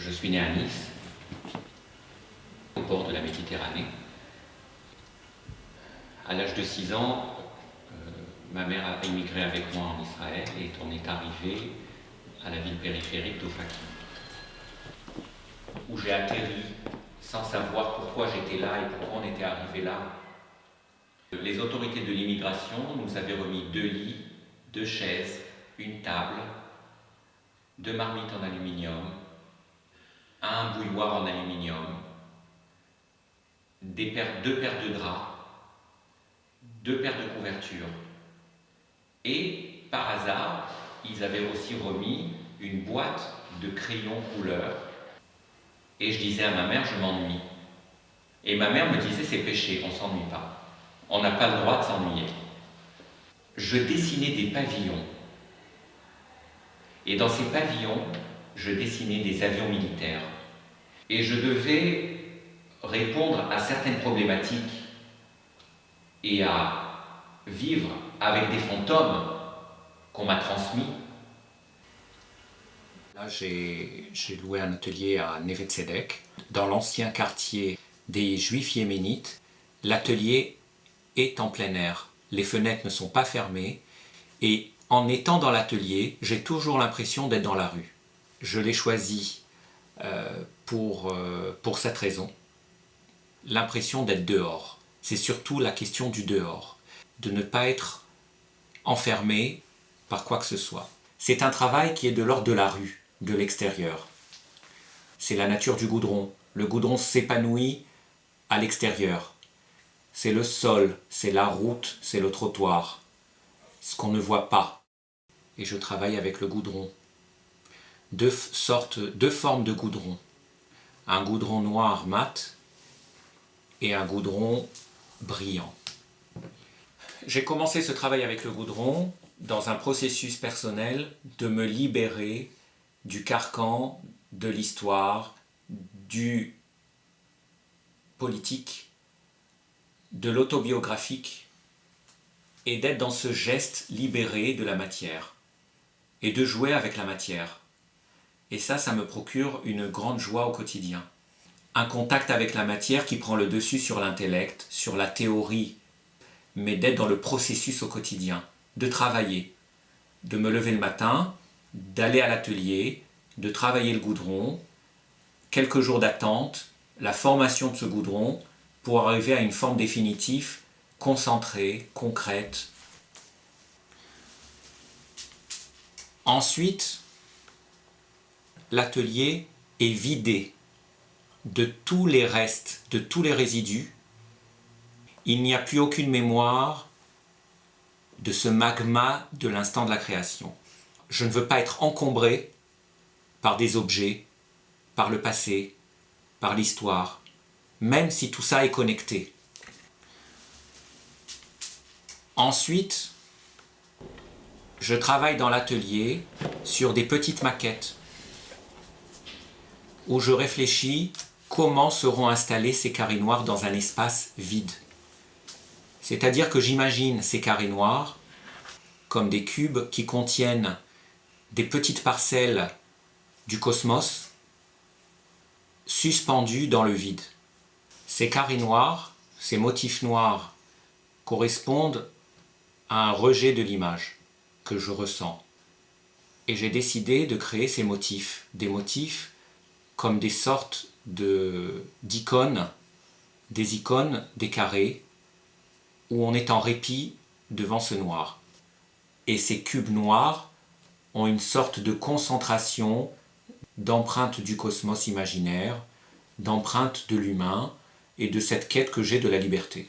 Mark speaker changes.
Speaker 1: Je suis né à Nice, au bord de la Méditerranée. À l'âge de 6 ans, ma mère a émigré avec moi en Israël et on est arrivé à la ville périphérique d'Ofakim, où j'ai atterri sans savoir pourquoi j'étais là et pourquoi on était arrivé là. Les autorités de l'immigration nous avaient remis 2 lits, 2 chaises, une table, 2 marmites en aluminium, un bouilloire en aluminium, 2 paires de draps, 2 paires de couvertures. Et par hasard, ils avaient aussi remis une boîte de crayons couleur. Et je disais à ma mère, je m'ennuie. Et ma mère me disait, c'est péché, on ne s'ennuie pas. On n'a pas le droit de s'ennuyer. Je dessinais des pavillons. Et dans ces pavillons, je dessinais des avions militaires. Et je devais répondre à certaines problématiques et à vivre avec des fantômes qu'on m'a transmis. Là, j'ai loué un atelier à Neve Tzedek, dans l'ancien quartier des Juifs yéménites. L'atelier est en plein air, les fenêtres ne sont pas fermées, et en étant dans l'atelier, j'ai toujours l'impression d'être dans la rue. Je l'ai choisi pour cette raison, l'impression d'être dehors. C'est surtout la question du dehors, de ne pas être enfermé par quoi que ce soit. C'est un travail qui est de l'ordre de la rue, de l'extérieur. C'est la nature du goudron. Le goudron s'épanouit à l'extérieur. C'est le sol, c'est la route, c'est le trottoir. Ce qu'on ne voit pas. Et je travaille avec le goudron. 2 formes de goudron. Un goudron noir mat et un goudron brillant. J'ai commencé ce travail avec le goudron dans un processus personnel de me libérer du carcan, de l'histoire, du politique, de l'autobiographique, et d'être dans ce geste libéré de la matière, et de jouer avec la matière. Et ça me procure une grande joie au quotidien. Un contact avec la matière qui prend le dessus sur l'intellect, sur la théorie, mais d'être dans le processus au quotidien, de travailler, de me lever le matin, d'aller à l'atelier, de travailler le goudron, quelques jours d'attente, la formation de ce goudron, pour arriver à une forme définitive, concentrée, concrète. Ensuite, l'atelier est vidé de tous les restes, de tous les résidus. Il n'y a plus aucune mémoire de ce magma de l'instant de la création. Je ne veux pas être encombré par des objets, par le passé, par l'histoire, même si tout ça est connecté. Ensuite, je travaille dans l'atelier sur des petites maquettes où je réfléchis comment seront installés ces carrés noirs dans un espace vide. C'est-à-dire que j'imagine ces carrés noirs comme des cubes qui contiennent des petites parcelles du cosmos suspendus dans le vide. Ces carrés noirs, ces motifs noirs correspondent à un rejet de l'image que je ressens. Et j'ai décidé de créer ces motifs, des motifs comme des sortes d'icônes, des icônes, des carrés, où on est en répit devant ce noir. Et ces cubes noirs ont une sorte de concentration d'empreintes du cosmos imaginaire, d'empreintes de l'humain et de cette quête que j'ai de la liberté.